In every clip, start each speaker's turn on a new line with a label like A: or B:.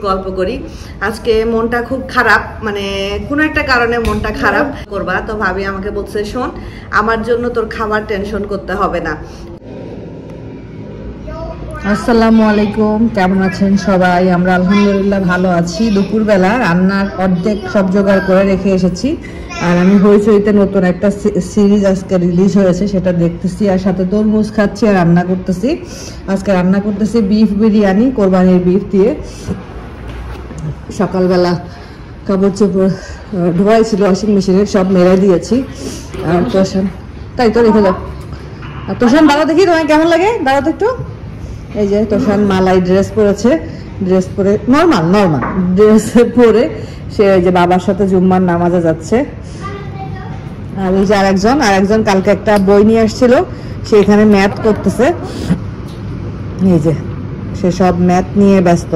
A: গল্প করি। আজকে মনটা খুব খারাপ, মানে কোনো একটা কারণে মনটা খারাপ করবা। তো ভাবি আমাকে বলছে, শোন আমার জন্য তোর খাবার টেনশন করতে হবে না।
B: আসসালামু আলাইকুম, কেমন আছেন সবাই? আমরা আলহামদুলিল্লাহ ভালো আছি। দুপুরবেলা রান্নার অর্ধেক সব জোগাড় করে রেখে এসেছি, আর আমি হইচইতে নতুন একটা সিরিজ আজকে রিলিজ হয়েছে, সেটা দেখতেছি আর সাথে তরমুজ খাচ্ছি আর রান্না করতেছি। আজকে রান্না করতেছি বিফ বিরিয়ানি, কোরবানির বিফ দিয়ে। সকালবেলা কাপড় চোপড় ধোয়াই ছিল ওয়াশিং মেশিনে, সব মেরে দিয়েছি। আর তোষান তাই তো রেখে যাও। আর তোষান দাঁড়াও দেখি তোমায় কেমন লাগে, দাঁড়াও তো একটু। এই যে তোষান মালাই ড্রেস পরেছে, ড্রেস পরে নর্মাল ড্রেস পরে সে ওই যে বাবার সাথে জুম্মার নামাজে যাচ্ছে। আর এই যে আরেকজন কালকে একটা বই নিয়ে আসছিল, সে এখানে ম্যাথ করতেছে। এই যে সে সব ম্যাথ নিয়ে ব্যস্ত,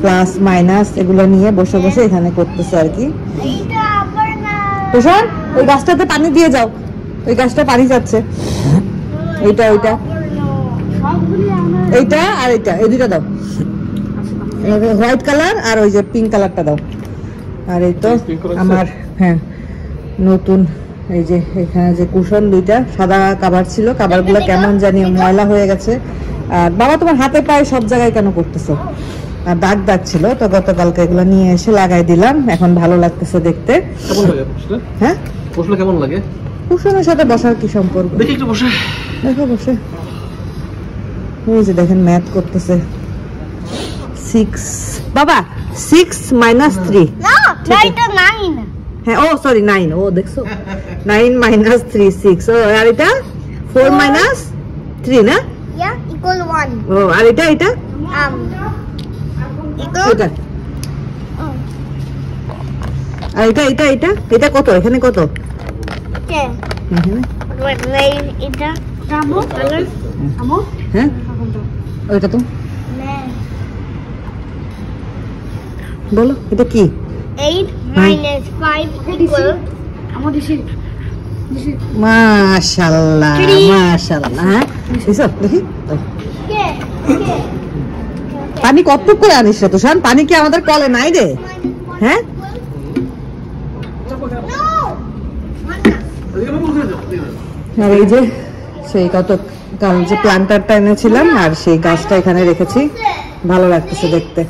B: প্লাস মাইনাস এগুলো নিয়ে বসে বসে এখানে করতেছে আর কি। তোষান ওই গাছটাতে পানি দিয়ে যাও, ওই গাছটা পানি যাচ্ছে। এইটা আর এই দুইটা দাও, হোয়াইট কালার আর ওই যে পিঙ্ক কালারটা দাও। আর এই তো আমার নতুন এই যে এখানে যে কুশন দুইটা সাদা কাভার ছিল, কাভারগুলো কেমন জানি ময়লা হয়ে গেছে। আর বাবা তোমার হাতে পায়ে সব জায়গায় কেন করতেছো? আর দাগ ছিল তো, গতকালকে এগুলো নিয়ে এসে লাগাই দিলাম, এখন ভালো লাগতেছে দেখতে। হ্যাঁ কেমন লাগে? কুশনের সাথে বসার কি সম্পর্ক? দেখো বসে। এই যে দেখেন ম্যাথ করতেছে। 6 বাবা 6 - 3 হ্যাঁ, ও সরি 9, ও দেখছো 9 - 3 6। ও আর এটা 4 - 3 না?
C: equal 1.
A: ও আর এটা
C: equal
A: এটা আর এটা কত? এখানে কত?
C: এটা রামো কালার আমো
A: হ্যাঁ ওইটা তো বলো এটা কি?
C: 8 - 5 equal আমো দিছি
A: মাশাআল্লাহ হ্যাঁ এসো দেখি। পানি কতটুকু করে আনিস রে তোষান? পানি কি আমাদের কলে নাই রে? হ্যাঁ আর এই যে সেই কাল যে প্ল্যান্টারটা এনেছিলাম, আর সেই গাছটা এখানে রেখেছি, ভালো লাগতেছে দেখতে।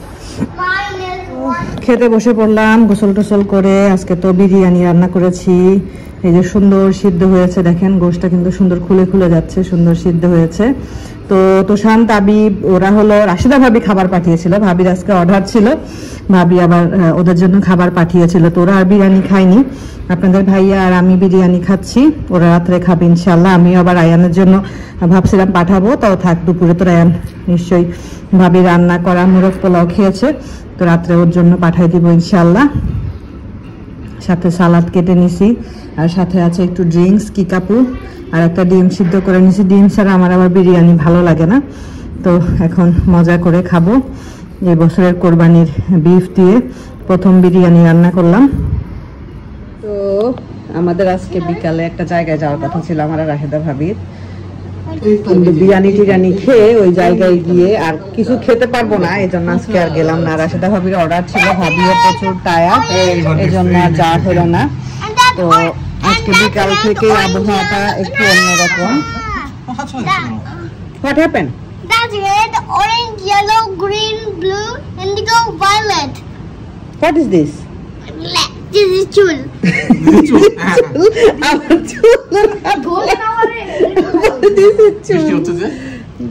A: খেতে বসে পড়লাম গোসল টোসল করে। আজকে তো বিরিয়ানি রান্না করেছি। এই যে সুন্দর সিদ্ধ হয়েছে, দেখেন গোশটা কিন্তু সুন্দর খুলে যাচ্ছে, সুন্দর সিদ্ধ হয়েছে। তো তোষান তাবিব ওরা হলো রাশিদা ভাবি খাবার পাঠিয়েছিল, ভাবির আজকে অর্ডার ছিল, ভাবি আবার ওদের জন্য খাবার পাঠিয়েছিল। তো ওরা আর বিরিয়ানি খায়নি, আপনাদের ভাইয়া আর আমি বিরিয়ানি খাচ্ছি, ওরা রাত্রে খাবে ইনশাল্লাহ। আমি আবার আয়ানের জন্য ভাবছিলাম পাঠাবো, তাও থাক, দুপুরে তো আয়ান নিশ্চয়ই ভাবি রান্না করা মোরগ পোলাও খেয়েছে, তো রাত্রে ওর জন্য পাঠাই দিব ইনশাল্লাহ। সাথে সালাদ কেটে নিছি, আর সাথে আছে একটু ড্রিঙ্কস, কি কাপু, আর একটা ডিম সিদ্ধ করে নিছি। ডিম ছাড়া আমার আবার বিরিয়ানি ভালো লাগে না, তো এখন মজা করে খাবো। এই বছরের কোরবানির বিফ দিয়ে প্রথম বিরিয়ানি রান্না করলাম। তো আমাদের আজকে বিকালে একটা জায়গায় যাওয়ার কথা ছিল আমার আর রাহেদা ভাবির, কিন্তু বিরিয়ানি টিরিয়ানি খেয়ে ওই জায়গায় গিয়ে আর কিছু খেতে পারবো না, এই জন্য আজকে আর গেলাম না। রাশেদা ভাবির অর্ডার ছিল, ভাবিও প্রচুর টায়ার্ড, এই জন্য আর যাওয়া হলো না। তো আজকে বিকাল থেকে আবহাওয়াটা একটু অন্যরকম। What happened?
C: That's red, orange, yellow, green, blue, indigo, violet.
A: What is this?
C: This is chul.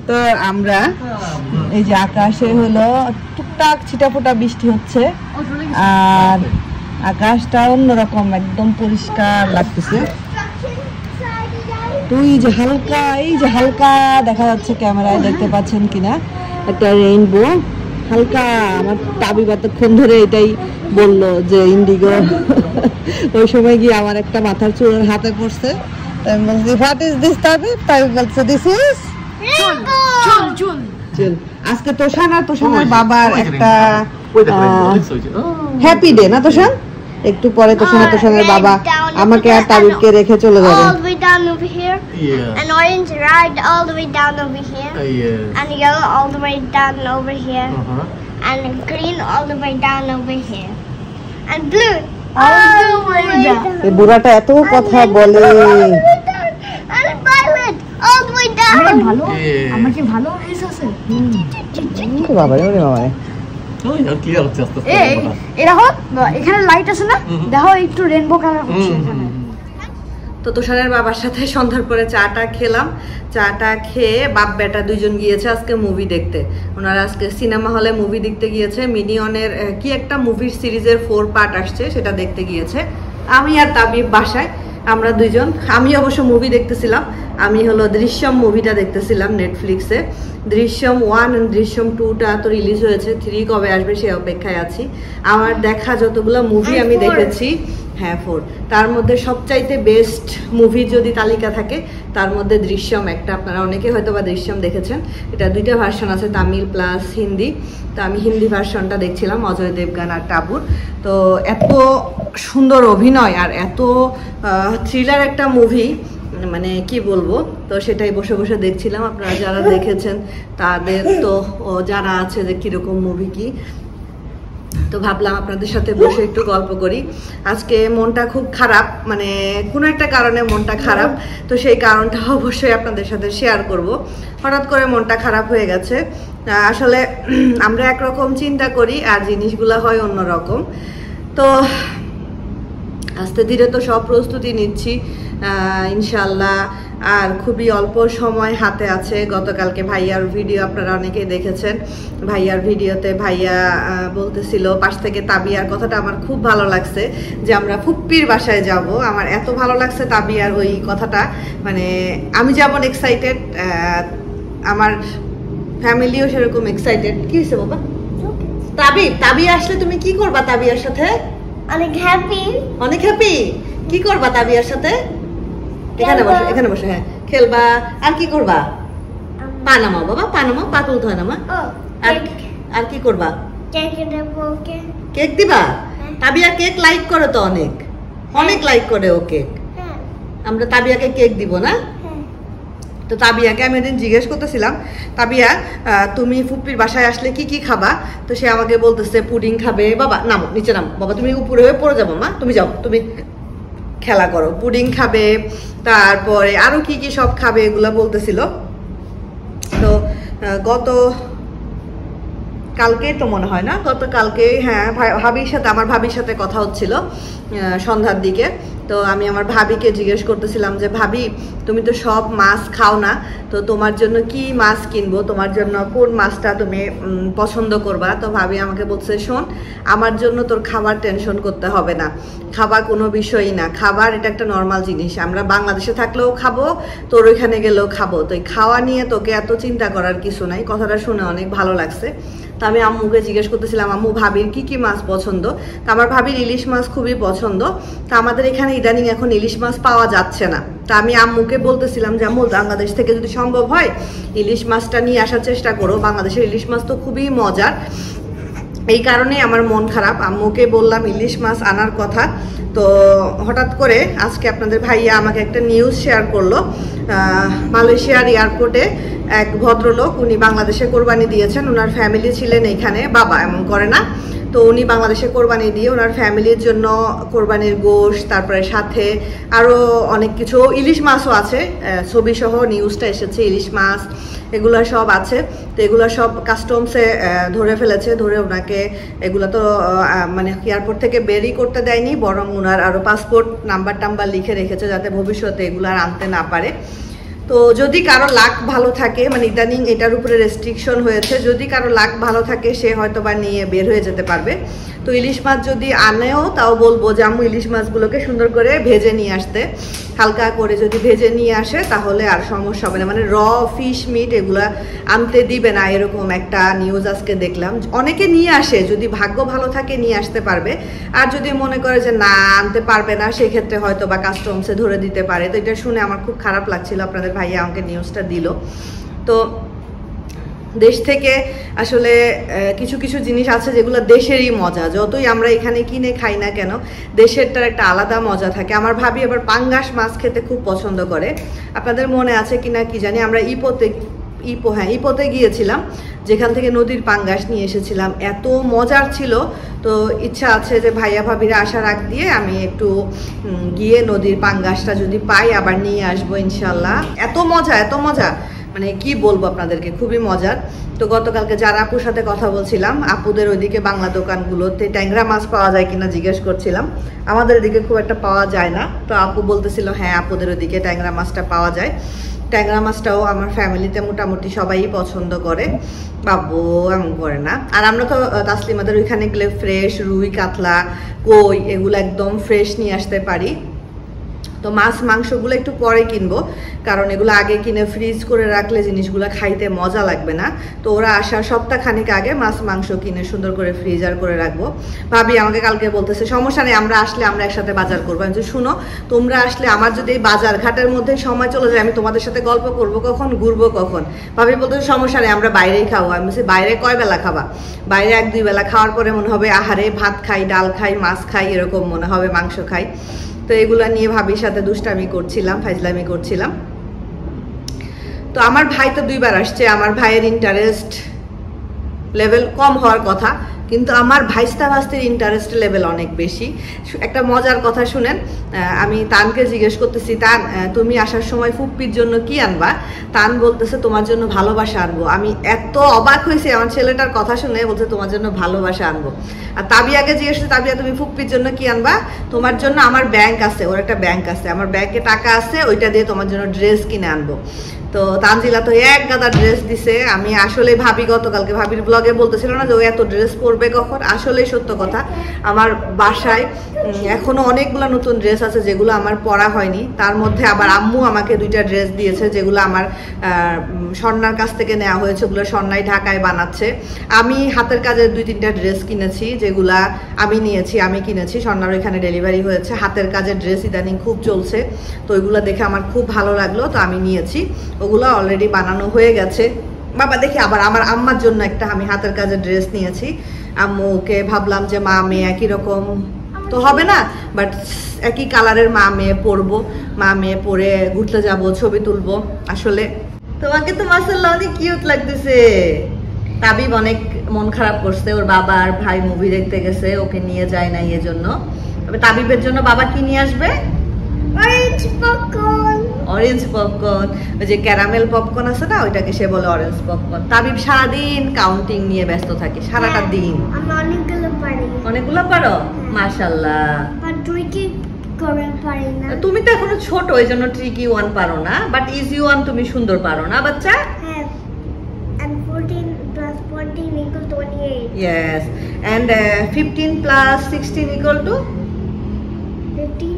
A: তো আমরা এই যে আকাশে হলো টুকটাক ছিটাফোটা বৃষ্টি হচ্ছে, আর আকাশটা অন্যরকম একদম পরিষ্কার লাগতেছে। তো এই যে হালকা দেখা যাচ্ছে, ক্যামেরায় দেখতে পাচ্ছেন কিনা, একটা রেইনবো হালকা। আমার তাবিব এতক্ষণ ধরে এটাই বললো যে ইন্ডিগো। ওই সময় গিয়ে আমার একটা মাথার চুলের হাতে পড়ছে, তাই আমি বলছি what is this Tabib? Tabib বলছে দিস ইজ চুল। আজকে তোষান আর তোষানের বাবার একটা হ্যাপি ডে না তোষান? একটু পরে তোষানের বাবা আমাকে আর তাবিবকে রেখে চলে যাবে।
C: All the way down over here. Yeah. And orange red all the way down over here. Yeah. And yellow all the way down over here. and green all the way down over here. And blue all the way down.
B: এই বুড়াটা এত কথা বলে।
C: And violet all the way down.
D: ভালো আমার কি ভালো হয়েছে আছে
B: বাবা রে বাবা রে।
E: ওই আর ক্লিয়ার হচ্ছে আস্তে আস্তে।
D: এই দেখো এখানে লাইট আছে না দেখো একটু রেইনবো কালার হচ্ছে এখানে।
A: তো তুষারের বাবার সাথে সন্ধ্যার পরে চাটা খেলাম। চাটা খেয়ে বাপ বেটা দুইজন গিয়েছে আজকে মুভি দেখতে। ওনারা আজকে সিনেমা হলে মুভি দেখতে গিয়েছে। মিনিয়নের কি একটা মুভির সিরিজের 4 পার্ট আসছে, সেটা দেখতে গিয়েছে। আমি আর তাবিব বাসায়, আমরা দুইজন। আমি অবশ্য মুভি দেখতেছিলাম, আমি হলো দৃশ্যম মুভিটা দেখতেছিলাম নেটফ্লিক্সে। দৃশ্যম 1 এবং দৃশ্যম 2টা তো রিলিজ হয়েছে, 3 কবে আসবে সে অপেক্ষায় আছি। আমার দেখা যতগুলো মুভি আমি দেখেছি, হ্যাঁ 4, তার মধ্যে সবচাইতে বেস্ট মুভি যদি তালিকা থাকে তার মধ্যে দৃশ্যম একটা। আপনারা অনেকে হয়তো বা দৃশ্যম দেখেছেন। এটা 2টা ভার্সন আছে, তামিল প্লাস হিন্দি। তো আমি হিন্দি ভার্সনটা দেখছিলাম, অজয় দেবগান আর টাবুর। তো এত সুন্দর অভিনয় আর এত থ্রিলার একটা মুভি, মানে কি বলবো। তো সেটাই বসে বসে দেখছিলাম। আপনারা যারা দেখেছেন তাদের তো যারা আছে যে কিরকম মুভি কি, তো ভাবলাম আপনাদের সাথে বসে একটু গল্প করি। আজকে মনটা খুব খারাপ, মানে কোনো একটা কারণে মনটা খারাপ। তো সেই কারণটা অবশ্যই আপনাদের সাথে শেয়ার করব। হঠাৎ করে মনটা খারাপ হয়ে গেছে। আসলে আমরা একরকম চিন্তা করি আর জিনিসগুলো হয় অন্যরকম। তো আস্তে ধীরে তো সব প্রস্তুতি নিচ্ছি ইনশাল্লাহ। আর খুবই অল্প সময় হাতে আছে। গতকালকে ভাইয়ার ভিডিও আপনারা অনেকেই দেখেছেন। ভাইয়ার ভিডিওতে ভাইয়া বলতেছিল পাশ থেকে তাবিয়ার কথাটা আমার খুব ভালো লাগছে যে আমরা ফুপ্পির বাসায় যাব। আমার এত ভালো লাগছে তাবিয়ার ওই কথাটা, মানে আমি যেমন এক্সাইটেড, আমার ফ্যামিলিও সেরকম এক্সাইটেড। কি হয়েছে বাবা? তাবি আসলে তুমি কি করবা তাবিয়ার সাথে?
C: অনেক হ্যাপি।
A: অনেক হ্যাপি। কি করবা তাবিয়ার সাথে? এখানে বসে, এখানে বসে, হ্যাঁ খেলবা। আর কি করবা? পা নামাও বাবা, পা নামাও, পা তুলতে হয় না মা। আর কি করবা? কেক দিবা? তাবিয়া কেক লাইক করে তো, অনেক অনেক লাইক করে ও কেক। আমরা তাবিয়াকে কেক দিব না? তো তাবিয়াকে আমি একদিন জিজ্ঞেস করতেছিলাম, তাবিয়া তুমি ফুপ্পির বাসায় আসলে কি কি খাবা? তো সে আমাকে বলতেছে পুডিং খাবে। বাবা নামো, নিচে নামো বাবা, তুমি উপরে হয়ে পড়ে যাবো মা, তুমি যাও, তুমি খেলা করো। পুডিং খাবে, তারপরে আরো কি কি সব খাবে এগুলা বলতেছিল। তো গত কালকে তো মনে হয় না, গতকালকে হ্যাঁ ভাবির সাথে, আমার ভাবির সাথে কথা হচ্ছিল সন্ধ্যার দিকে। তো আমি আমার ভাবিকে জিজ্ঞেস করতেছিলাম যে ভাবি তুমি তো সব মাছ খাও না, তো তোমার জন্য কি মাছ কিনবো, তোমার জন্য কোন মাছটা তুমি পছন্দ করবা? তো ভাবি আমাকে বলছে শোন, আমার জন্য তোর খাবার টেনশন করতে হবে না, খাবার কোনো বিষয়ই না। খাবার এটা একটা নর্মাল জিনিস, আমরা বাংলাদেশে থাকলেও খাবো, তোর ওইখানে গেলেও খাবো। তো এই খাওয়া নিয়ে তোকে এত চিন্তা করার কিছু নাই। কথাটা শুনে অনেক ভালো লাগছে। তো আমি আম্মুকে জিজ্ঞেস করতেছিলাম আম্মু ভাবির কি কি মাছ পছন্দ। তো আমার ভাবির ইলিশ মাছ খুবই পছন্দ। তো আমাদের এখানে ইদানিং এখন ইলিশ মাছ পাওয়া যাচ্ছে না। তা আমি আম্মুকে বলতেছিলাম যে আম্মু বাংলাদেশ থেকে যদি সম্ভব হয় ইলিশ মাছটা নিয়ে আসার চেষ্টা করো, বাংলাদেশের ইলিশ মাছ তো খুবই মজার। এই কারণে আমার মন খারাপ। আম্মুকে বললাম ইলিশ মাছ আনার কথা। তো হঠাৎ করে আজকে আপনাদের ভাইয়া আমাকে একটা নিউজ শেয়ার করলো। মালয়েশিয়ার এয়ারপোর্টে এক ভদ্রলোক, উনি বাংলাদেশে কোরবানি দিয়েছেন, ওনার ফ্যামিলি ছিলেন এইখানে, বাবা এমন করে না। তো উনি বাংলাদেশে কোরবানি দিয়ে ওনার ফ্যামিলির জন্য কোরবানির গোশত, তারপরে সাথে আরও অনেক কিছু, ইলিশ মাছও আছে, ছবি সহ নিউজটা এসেছে, ইলিশ মাছ এগুলো সব আছে। তো এগুলো সব কাস্টমসে ধরে ফেলেছে, ধরে ওনাকে এগুলো তো মানে এয়ারপোর্ট থেকে বেরই করতে দেয়নি, বরং ওনার আরও পাসপোর্ট নাম্বার টাম্বার লিখে রেখেছে যাতে ভবিষ্যতে এগুলো আর আনতে না পারে। তো যদি কারো লাক ভালো থাকে, মানে ইদানিং এটার উপরে রেস্ট্রিকশন হয়েছে, যদি কারো লাক ভালো থাকে সে হয়তো বা নিয়ে বের হয়ে যেতে পারবে। তো ইলিশ মাছ যদি আনেও তাও বলবো যে আম্মু ইলিশ মাছগুলোকে সুন্দর করে ভেজে নিয়ে আসতে, হালকা করে যদি ভেজে নিয়ে আসে তাহলে আর সমস্যা হবে না, মানে র ফিশ মিট এগুলা আনতে দিবে না, এরকম একটা নিউজ আজকে দেখলাম। অনেকে নিয়ে আসে, যদি ভাগ্য ভালো থাকে নিয়ে আসতে পারবে, আর যদি মনে করে যে না আনতে পারবে না সেক্ষেত্রে হয়তো বা কাস্টমসে ধরে দিতে পারে। তো এটা শুনে আমার খুব খারাপ লাগছিল, আপনাদের ভাইয়া আমাকে নিউজটা দিল। তো দেশ থেকে আসলে কিছু কিছু জিনিস আছে যেগুলো দেশেরই মজা, যতই আমরা এখানে কিনে খাই না কেন দেশেরটার একটা আলাদা মজা থাকে। আমার ভাবি আবার পাঙ্গাস মাছ খেতে খুব পছন্দ করে। আপনাদের মনে আছে কিনা কি জানি, আমরা
B: ইপোতে গিয়েছিলাম, যেখান থেকে নদীর পাঙ্গাস নিয়ে এসেছিলাম। এত মজার ছিল, তো ইচ্ছা আছে যে ভাইয়া ভাবিরা আসার আগ দিয়ে আমি একটু গিয়ে নদীর পাঙ্গাসটা যদি পাই আবার নিয়ে আসবো ইনশাল্লাহ। এত মজা, মানে কি বলবো আপনাদেরকে, খুবই মজার। তো গতকালকে যারা আপুর সাথে কথা বলছিলাম, আপুদের ওইদিকে বাংলা দোকানগুলোতে ট্যাংরা মাছ পাওয়া যায় কিনা জিজ্ঞেস করছিলাম। আমাদের এদিকে খুব একটা পাওয়া যায় না, তো আপু বলতেছিল হ্যাঁ আপুদের ওইদিকে ট্যাংরা মাছটা পাওয়া যায়। ট্যাংরা মাছটাও আমার ফ্যামিলিতে মোটামুটি সবাই পছন্দ করে, বাবু এমন করে না। আর আমরা তো তাসলিমাদের ওইখানে গেলে ফ্রেশ রুই, কাতলা, কই এগুলো একদম ফ্রেশ নিয়ে আসতে পারি। তো মাছ মাংসগুলো একটু পরে কিনবো, কারণ এগুলো আগে কিনে ফ্রিজ করে রাখলে জিনিসগুলো খাইতে মজা লাগবে না। তো ওরা আসার সপ্তাহখানিক আগে মাছ মাংস কিনে সুন্দর করে ফ্রিজার করে রাখবো। ভাবি আমাকে কালকে বলতেছে সমস্যা নেই, আমরা আসলে আমরা একসাথে বাজার করবো। আমি শুনো, তোমরা আসলে আমার যদি এই বাজার ঘাটের মধ্যে সময় চলে যায়, আমি তোমাদের সাথে গল্প করবো কখন, ঘুরবো কখন। ভাবি বলতেছে সমস্যা নেই, আমরা বাইরেই খাবো। আমি বলছি বাইরে কয় বেলা খাবা? বাইরে 1-2 বেলা খাওয়ার পরে মনে হবে আহারে ভাত খাই, ডাল খাই, মাছ খাই, এরকম মনে হবে, মাংস খাই। তো এগুলা নিয়ে ভাবির সাথে দুষ্টামি করছিলাম, ফাজলামি করছিলাম। তো আমার ভাই তো 2 বার আসছে। আমার ভাইয়ের ইন্টারেস্ট লেভেল কম হওয়ার কথা, কিন্তু আমার ভাইস্তা ভাস্তির ইন্টারেস্ট লেভেল অনেক বেশি। একটা মজার কথা শুনেন, আমি তানকে জিজ্ঞেস করতেছি, তান তুমি আসার সময় ফুপ্পির জন্য কি আনবা? তান বলতেছে তোমার জন্য ভালোবাসা আনবো। আমি এত অবাক হয়েছি আমার ছেলেটার কথা শুনে, বলছে তোমার জন্য ভালোবাসা আনবো। আর তাবিয়াকে জিজ্ঞেস করছি, তাবিয়া তুমি ফুপ্পির জন্য কি আনবা? তোমার জন্য আমার ব্যাংক আছে, ওর একটা ব্যাংক আছে, আমার ব্যাংকে টাকা আছে, ওইটা দিয়ে তোমার জন্য ড্রেস কিনে আনবো। তো তানজিলা তো এক গাদা ড্রেস দিছে। আমি আসলে ভাবি গতকালকে ভাবির ব্লগে বলতেছিল না যে ও এত ড্রেস পরবে কখন, আসলেই সত্য কথা। আমার বাসায় এখনো অনেকগুলো নতুন ড্রেস আছে যেগুলো আমার পরা হয়নি। তার মধ্যে আবার আম্মু আমাকে 2টা ড্রেস দিয়েছে যেগুলো আমার স্বর্ণার কাছ থেকে নেওয়া হয়েছে, ওগুলো স্বর্ণাই ঢাকায় বানাচ্ছে। আমি হাতের কাজের 2-3টা ড্রেস কিনেছি, যেগুলা আমি নিয়েছি, আমি কিনেছি, স্বর্ণার এখানে ডেলিভারি হয়েছে। হাতের কাজের ড্রেস ইদানিং খুব চলছে, তো ওইগুলো দেখে আমার খুব ভালো লাগলো, তো আমি নিয়েছি। ওগুলো অলরেডি বানানো হয়ে গেছে। বাবা দেখি আবার আমার আম্মার জন্য একটা আমি হাতের কাজের ড্রেস নিয়েছি। আম্মুকে ভাবলাম যে মা মেয়ে একই রকম তো হবে না, বাট একই কালারের মা মেয়ে পরবো, মা মেয়ে পরে ঘুরতে যাব, ছবি তুলবো। আসলে তোমাকে তো মাশাআল্লাহ অনেক কিউট লাগতেছে। তাবিব অনেক মন খারাপ করছে, ওর বাবা আর ভাই মুভি দেখতে গেছে, ওকে নিয়ে যায় না, এই জন্য। তবে তাবিবের জন্য বাবা কি নিয়ে আসবে?
C: Orange popcorn.
B: অরেঞ্জ পপকর্ন, ওই যে ক্যারামেল পপকর্ন আছে না, ওইটাকে সে বলে অরেঞ্জ পপকর্ন। তাবিব সারাদিন কাউন্টিং নিয়ে ব্যস্ত থাকে, সারাটা দিন।
C: আমি অনেকগুলো পারি।
B: অনেকগুলো পারো, মাশাআল্লাহ।
C: আর তুই কি করে পারি না?
B: তুমি তো এখনো ছোট, এই জন্য ট্রিকি 1 পারো না, বাট ইজি 1 তুমি সুন্দর পারো না বাচ্চা।
C: হ্যাঁ, and 14 plus 14 equals 28.
B: Yes, and 15 plus 16 equal to
C: 50.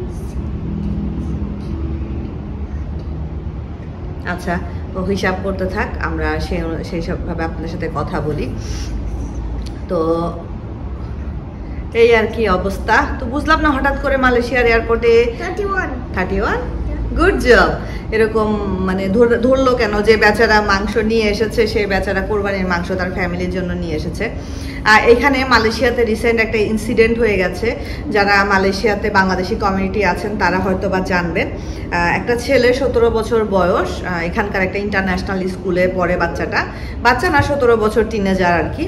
B: আচ্ছা, ও হিসাব করতে থাক, আমরা সেই সব ভাবে আপনাদের সাথে কথা বলি। তো এই আর কি অবস্থা। তো বুঝলাম না হঠাৎ করে মালয়েশিয়ার এয়ারপোর্টে 31 গুড জব এরকম মানে ধরলো কেন যে বেচারা মাংস নিয়ে এসেছে, সেই বেচারা কোরবানির মাংস তার ফ্যামিলির জন্য নিয়ে এসেছে। আর এখানে মালয়েশিয়াতে রিসেন্ট একটা ইনসিডেন্ট হয়ে গেছে, যারা মালয়েশিয়াতে বাংলাদেশি কমিউনিটি আছেন তারা হয়তো বা জানবেন। একটা ছেলে 17 বছর বয়স, এখানকার একটা ইন্টারন্যাশনাল স্কুলে পড়ে, বাচ্চা না 17 বছর, টিনেজার আর কি।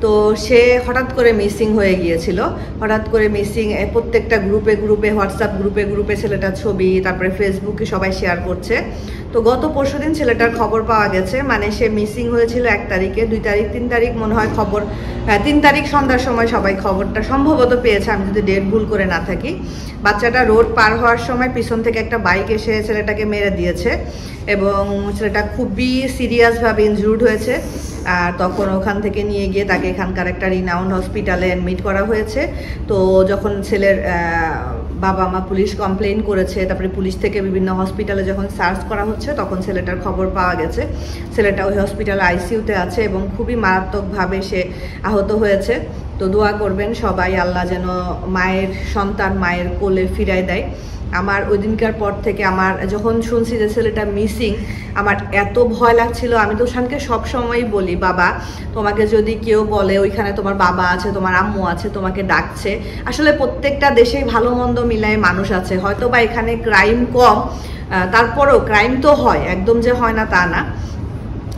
B: তো সে হঠাৎ করে মিসিং হয়ে গিয়েছিল, হঠাৎ করে মিসিং। প্রত্যেকটা গ্রুপে হোয়াটসঅ্যাপ গ্রুপে ছেলেটার ছবি, তারপরে ফেসবুকে সবাই শেয়ার করছে। তো গত পরশুদিন ছেলেটার খবর পাওয়া গেছে, মানে সে মিসিং হয়েছিল 1 তারিখে, 2 তারিখ 3 তারিখ মনে হয় খবর, 3 তারিখ সন্ধ্যার সময় সবাই খবরটা সম্ভবত পেয়েছে, আমি যদি ডেট ভুল করে না থাকি। বাচ্চাটা রোড পার হওয়ার সময় পিছন থেকে একটা বাইক এসে ছেলেটাকে মেরে দিয়েছে, এবং ছেলেটা খুবই সিরিয়াসভাবে ইনজুর্ড হয়েছে। আর তখন ওখান থেকে নিয়ে গিয়ে তাকে এখানকার একটা রিনাউন্ড হসপিটালে অ্যাডমিট করা হয়েছে। তো যখন ছেলের বাবা মা পুলিশ কমপ্লেইন করেছে, তারপরে পুলিশ থেকে বিভিন্ন হসপিটালে যখন সার্চ করা হচ্ছে, তখন ছেলেটার খবর পাওয়া গেছে ছেলেটা ওই হসপিটালে আইসিইউতে আছে এবং খুবই মারাত্মকভাবে সে আহত হয়েছে। তো দোয়া করবেন সবাই, আল্লাহ যেন মায়ের সন্তান মায়ের কোলে ফিরায় দেয়। আমার ওই দিনকার পর থেকে আমার যখন শুনছি যে ছেলেটা মিসিং, আমার এত ভয় লাগছিল। আমি তো শানকে সবসময়ই বলি, বাবা তোমাকে যদি কেউ বলে ওইখানে তোমার বাবা আছে, তোমার আম্মু আছে, তোমাকে ডাকছে। আসলে প্রত্যেকটা দেশেই ভালো মন্দ মিলায় মানুষ আছে, হয়তো বা এখানে ক্রাইম কম, তারপরেও ক্রাইম তো হয়, একদম যে হয় না তা না।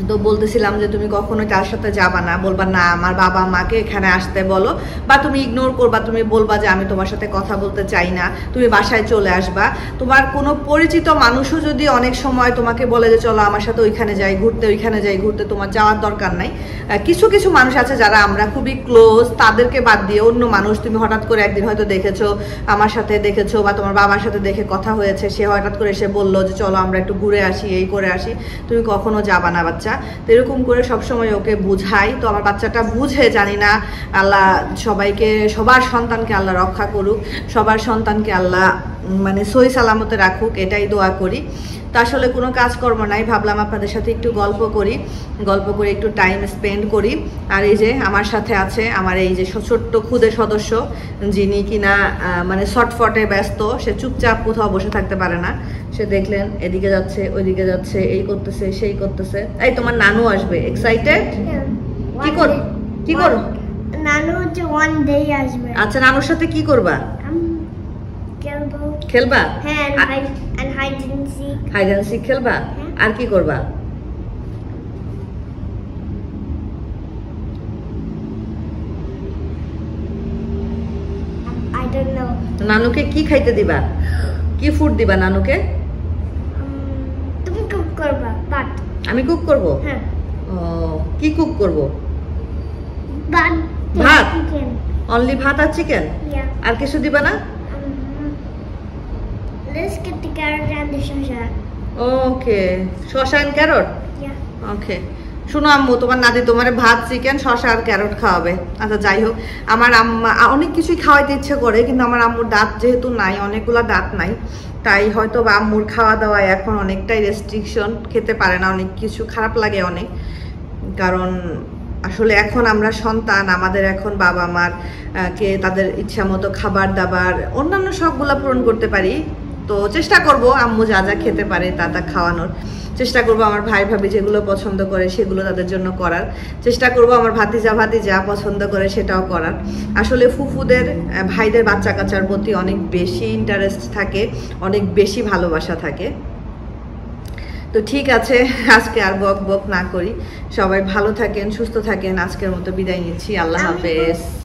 B: তো বলতেছিলাম যে তুমি কখনোই তার সাথে যাবা না, বলবা না আমার বাবা মাকে এখানে আসতে বলো, বা তুমি ইগনোর করবা, তুমি বলবা যে আমি তোমার সাথে কথা বলতে চাই না, তুমি বাসায় চলে আসবা। তোমার কোনো পরিচিত মানুষও যদি অনেক সময় তোমাকে বলে যে চলো আমার সাথে ওইখানে যাই ঘুরতে, ওইখানে যাই ঘুরতে, তোমার যাওয়ার দরকার নাই। কিছু কিছু মানুষ আছে যারা আমরা খুবই ক্লোজ, তাদেরকে বাদ দিয়ে অন্য মানুষ তুমি হঠাৎ করে একদিন হয়তো দেখেছো, আমার সাথে দেখেছো বা তোমার বাবার সাথে দেখে কথা হয়েছে, সে হঠাৎ করে এসে বললো যে চলো আমরা একটু ঘুরে আসি, এই করে আসি, তুমি কখনো যাবা না বাচ্চা। তো এরকম করে সবসময় ওকে বুঝাই। তো আমার বাচ্চাটা বুঝে, জানি না, আল্লাহ সবাইকে, সবার সন্তানকে আল্লাহ রক্ষা করুক, সবার সন্তানকে আল্লাহ মানে সহি সালামতে রাখুক, এটাই দোয়া করি। তো আসলে কোনো কাজকর্ম নাই, ভাবলাম আপনাদের সাথে একটু গল্প করে একটু টাইম স্পেন্ড করি। আর এই যে আমার সাথে আছে আমার এই যে ছোট্ট ক্ষুদে সদস্য, যিনি কিনা মানে শর্টফটে ব্যস্ত, সে চুপচাপ কোথাও বসে থাকতে পারে না। সে দেখলেন এদিকে যাচ্ছে ওইদিকে যাচ্ছে, এই করতেছে সেই করতেছে। এই তোমার নানু আসবে, এক্সাইটেড? কি করো?
C: নানু হচ্ছে one day আসবে।
B: আচ্ছা, নানুর সাথে কি করবা? খেলবা?
C: হ্যাঁ, and hide and seek।
B: Hide and seek খেলবা? আর কি করবা?
C: I don't know।
B: নানুকে কি খাইতে দিবা? কি ফুড দিবা নানুকে?
C: তুমি কুক করবা? ভাত।
B: আমি কুক করব?
C: হ্যাঁ।
B: ও, কি কুক করব?
C: ভাত। চিকেন।
B: অনলি ভাত আর চিকেন?
C: Yeah।
B: আর কিছু দিবা না?
C: Let's get the carrot and the shasha।
B: ওকে, শসা এন্ড ক্যারট?
C: Yeah।
B: ওকে। শুনো আম্মু, তোমার নাতি তোমার ভাত, চিকেন, শসা আর ক্যারট খাওয়াবে। আচ্ছা যাই হোক, আমার আম্মা অনেক কিছুই খাওয়াইতে ইচ্ছে করে, কিন্তু আমার আম্মুর দাঁত যেহেতু নাই, অনেকগুলো দাঁত নাই, তাই হয়তো বা আম্মুর খাওয়া দাওয়ায় এখন অনেকটাই রেস্ট্রিকশন, খেতে পারে না অনেক কিছু, খারাপ লাগে অনেক। কারণ আসলে এখন আমরা সন্তান, আমাদের এখন বাবা মার কে তাদের ইচ্ছা মতো খাবার দাবার অন্যান্য সবগুলা পূরণ করতে পারি। তো চেষ্টা করব আম্মু যা যা খেতে পারে তা খাওয়ানোর চেষ্টা করব, আমার ভাই ভাবি যেগুলো পছন্দ করে সেগুলো তাদের জন্য করার চেষ্টা করব, আমার ভাতিজা যা পছন্দ করে সেটাও করার। আসলে ফুফুদের ভাইদের বাচ্চা কাচ্চার প্রতি অনেক বেশি ইন্টারেস্ট থাকে, অনেক বেশি ভালোবাসা থাকে। তো ঠিক আছে, আজকে আর বক না করি, সবাই ভালো থাকেন, সুস্থ থাকেন, আজকের মতো বিদায় নিচ্ছি, আল্লাহ হাফেজ।